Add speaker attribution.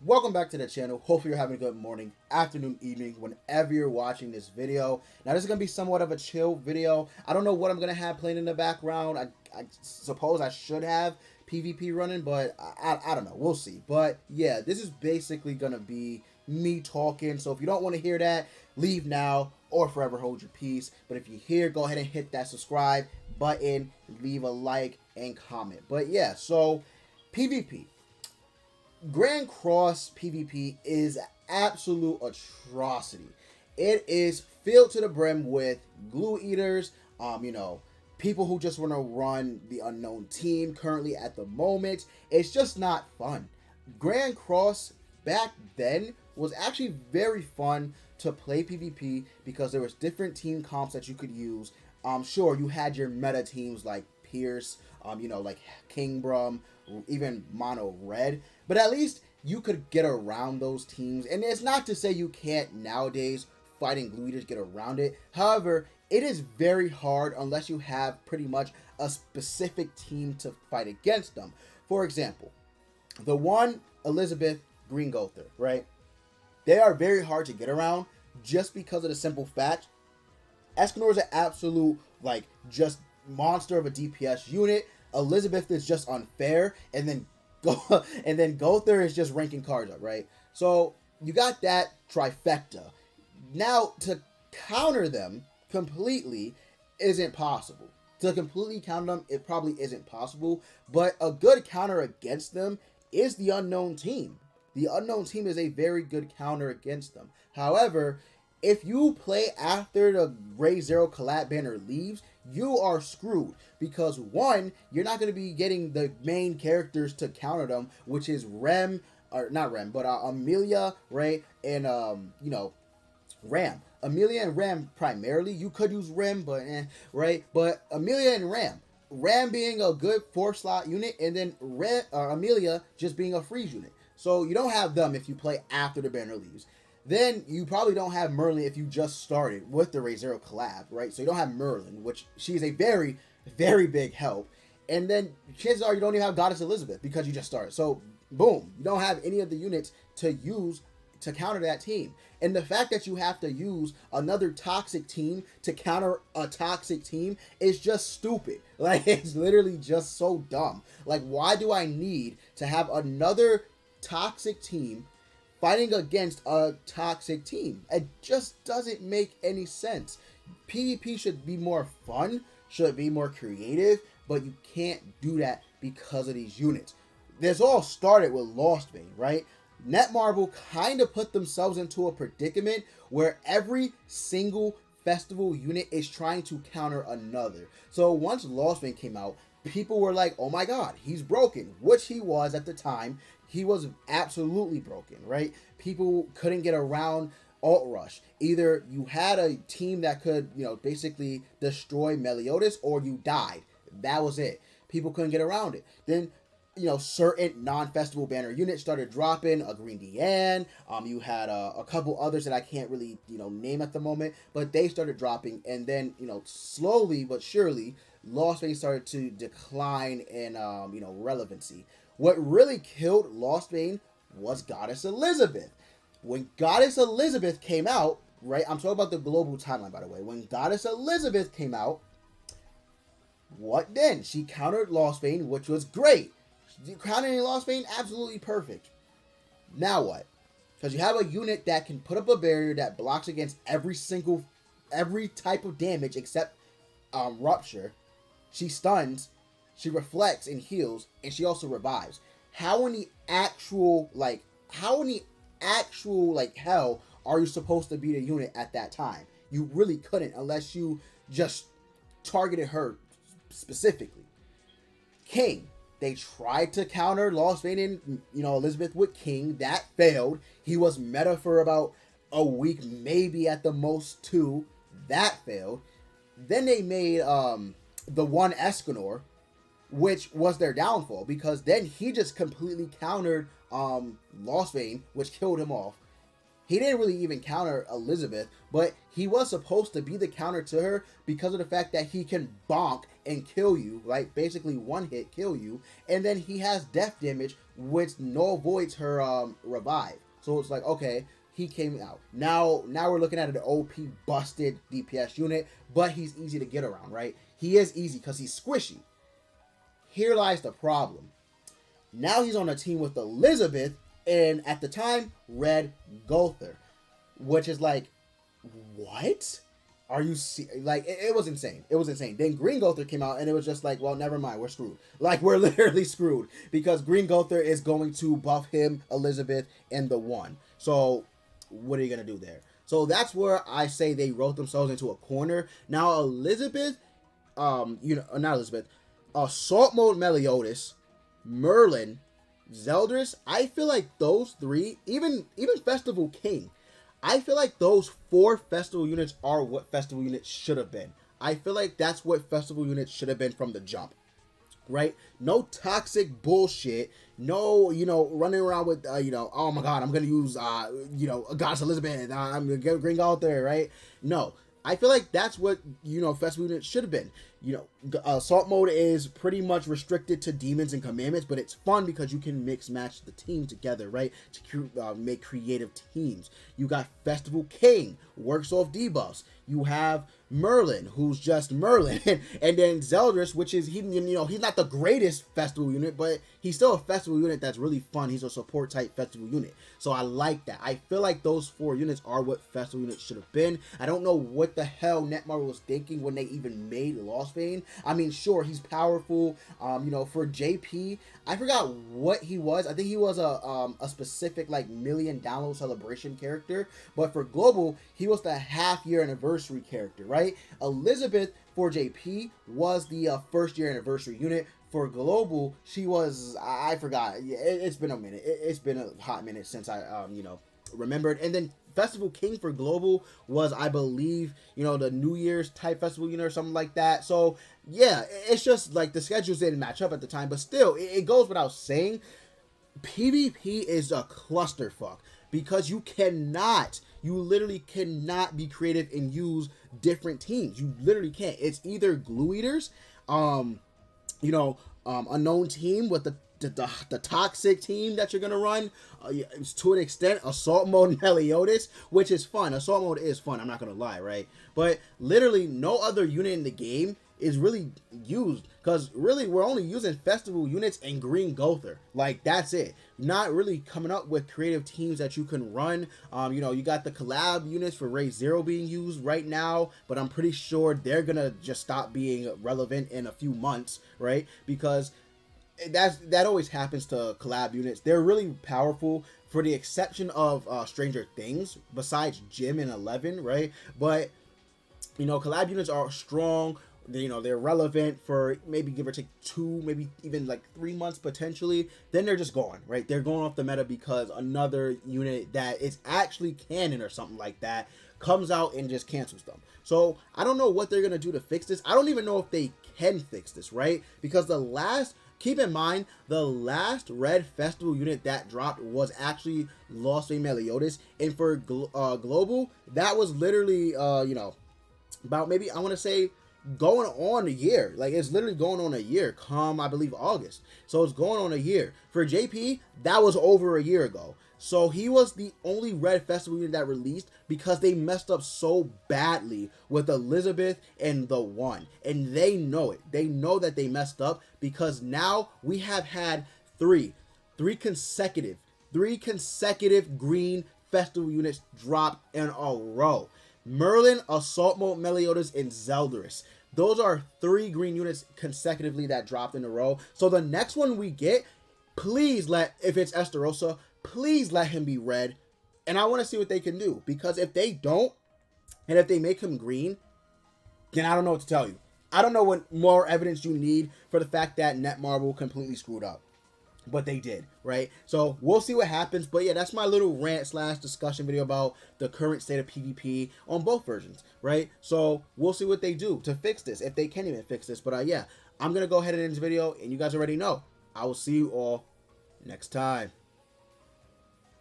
Speaker 1: Welcome back to the channel. Hopefully you're having a good morning, afternoon, evening, whenever you're watching this video. Now this is going to be somewhat of a chill video. I don't know what I'm going to have playing in the background. I suppose I should have PvP running, but I don't know. We'll see. But yeah, this is basically going to be me talking. So if you don't want to hear that, leave now or forever hold your peace. But if you're here, go ahead and hit that subscribe button, leave a like, and comment. But yeah, so PvP. Grand Cross PvP is absolute atrocity. It is filled to the brim with glue eaters, people who just want to run the unknown team currently at the moment. It's just not fun. Grand Cross back then was actually very fun to play PvP because there was different team comps that you could use. Sure, you had your meta teams like Pierce, like King Brum, even Mono Red, but at least you could get around those teams. And it's not to say you can't nowadays fighting glue eaters get around it. However, it is very hard unless you have pretty much a specific team to fight against them. For example, the one Elizabeth Green Gother, right? They are very hard to get around just because of the simple fact Escanor is an absolute, just monster of a DPS unit. Elizabeth is just unfair, and then Gother is just ranking cards up, right? So you got that trifecta. Now to counter them completely isn't possible. To completely counter them, it probably isn't possible. But a good counter against them is the unknown team. The unknown team is a very good counter against them. However, if you play after the Ray Zero collab banner leaves, you are screwed because one, you're not going to be getting the main characters to counter them, which is Rem, or not Rem, but Amelia, right, and Ram. Amelia and Ram primarily. You could use Rem, but right, but Amelia and Ram. Ram being a good 4-slot unit, and then Amelia just being a freeze unit. So you don't have them if you play after the banner leaves. Then you probably don't have Merlin if you just started with the Ray Zero collab, right? So you don't have Merlin, which she's a very, very big help. And then chances are you don't even have Goddess Elizabeth because you just started. So boom, you don't have any of the units to use to counter that team. And the fact that you have to use another toxic team to counter a toxic team is just stupid. Like, it's literally just so dumb. Like, why do I need to have another toxic team fighting against a toxic team? It just doesn't make any sense. PvP should be more fun, should be more creative, but you can't do that because of these units. This all started with Lostbane, right? Netmarble kind of put themselves into a predicament where every single festival unit is trying to counter another. So once Lostbane came out, people were like, oh my god, he's broken, which he was at the time. He was absolutely broken, right? People couldn't get around Alt Rush. Either you had a team that could, basically destroy Meliodas, or you died. That was it. People couldn't get around it. Then, certain non-festival banner units started dropping. A Green Deanne. You had a couple others that I can't really, name at the moment, but they started dropping. And then, slowly but surely, Lostbane started to decline in, relevancy. What really killed Lostbane was Goddess Elizabeth. When Goddess Elizabeth came out, right? I'm talking about the global timeline, by the way. When Goddess Elizabeth came out, what then? She countered Lostbane, which was great. Countering Lostbane, absolutely perfect. Now what? Because you have a unit that can put up a barrier that blocks against every type of damage except Rupture. She stuns, she reflects and heals, and she also revives. How in the actual hell are you supposed to beat a unit at that time? You really couldn't unless you just targeted her specifically. King. They tried to counter Lostbane and, Elizabeth with King. That failed. He was meta for about a week, maybe at the most 2. That failed. Then they made the one Escanor, which was their downfall, because then he just completely countered Lostbane, which killed him off. he didn't really even counter Elizabeth, but he was supposed to be the counter to her because of the fact that he can bonk and kill you, like basically one hit kill you, and then he has death damage, which null voids her revive. So it's like, okay, he came out. Now we're looking at an OP busted DPS unit, but he's easy to get around, right? He is easy because he's squishy. Here lies the problem. Now he's on a team with Elizabeth, and at the time, Red Gother, which is like, what? Are you like, it was insane. It was insane. Then Green Gother came out, and it was just like, well, never mind, we're screwed. Like, we're literally screwed because Green Gother is going to buff him, Elizabeth, and the one. So what are you gonna do there? So that's where I say they wrote themselves into a corner. Now Elizabeth, not Elizabeth, Assault Mode Meliodas, Merlin, Zeldris, I feel like those three, even Festival King, I feel like those 4 festival units are what festival units should have been. I feel like that's what festival units should have been from the jump, right? No toxic bullshit. No, running around with, oh my god, I'm going to use, Goddess Elizabeth. I'm going to get Green out there, right? No. I feel like that's what, festival units should have been. Assault mode is pretty much restricted to demons and commandments, but it's fun because you can mix match the team together, right? To make creative teams. You got Festival King, works off debuffs. You have Merlin, who's just Merlin, and then Zeldris, which is he's not the greatest festival unit, but he's still a festival unit that's really fun. He's a support type festival unit, so I like that. I feel like those 4 units are what festival units should have been. I don't know what the hell Netmarble was thinking when they even made Lost Vein. I mean, sure, he's powerful. For JP, I forgot what he was. I think he was a specific like million download celebration character, but for global, he was the half-year anniversary character, right? Elizabeth for JP was the first year anniversary unit. For global, she was, I forgot. It's been a minute. It's been a hot minute since I remembered. And then Festival King for global was, I believe, the New Year's type festival unit or something like that. So yeah, it's just like the schedules didn't match up at the time, but still, it goes without saying, PvP is a clusterfuck because you literally cannot be creative and use different teams. You literally can't. It's either glue eaters, unknown team with the toxic team that you're gonna run, to an extent, Assault Mode Meliodas, which is fun. Assault Mode is fun, I'm not gonna lie, right? But literally no other unit in the game is really used, because really we're only using festival units and Green Gother. Like, that's it. Not really coming up with creative teams that you can run. You got the collab units for Raid 0 being used right now, but I'm pretty sure they're gonna just stop being relevant in a few months, right? Because that always happens to collab units. They're really powerful, for the exception of Stranger Things, besides Jim and 11, right? But collab units are strong. They're relevant for maybe give or take 2, maybe even like 3 months potentially. Then they're just gone, right? They're going off the meta because another unit that is actually canon or something like that comes out and just cancels them. So I don't know what they're gonna do to fix this. I don't even know if they can fix this, right? Because keep in mind, the last red festival unit that dropped was actually Lost Vein Meliodas, and for global, that was literally about maybe, I want to say, going on a year. Like, it's literally going on a year come, I believe, August. So it's going on a year. For JP, that was over a year ago. So he was the only red festival unit that released because they messed up so badly with Elizabeth and the one. And they know it. They know that they messed up, because now we have had three consecutive green festival units drop in a row. Merlin, Assault Mode Meliodas, and Zeldris. Those are 3 green units consecutively that dropped in a row. So the next one we get, please if it's Esterosa, please let him be red. And I want to see what they can do, because if they don't, and if they make him green, then I don't know what to tell you. I don't know what more evidence you need for the fact that Netmarble completely screwed up. But they did, right? So we'll see what happens. But yeah, that's my little rant / discussion video about the current state of PvP on both versions, right? So we'll see what they do to fix this, if they can even fix this. But yeah, I'm going to go ahead and end this video, and you guys already know. I will see you all next time.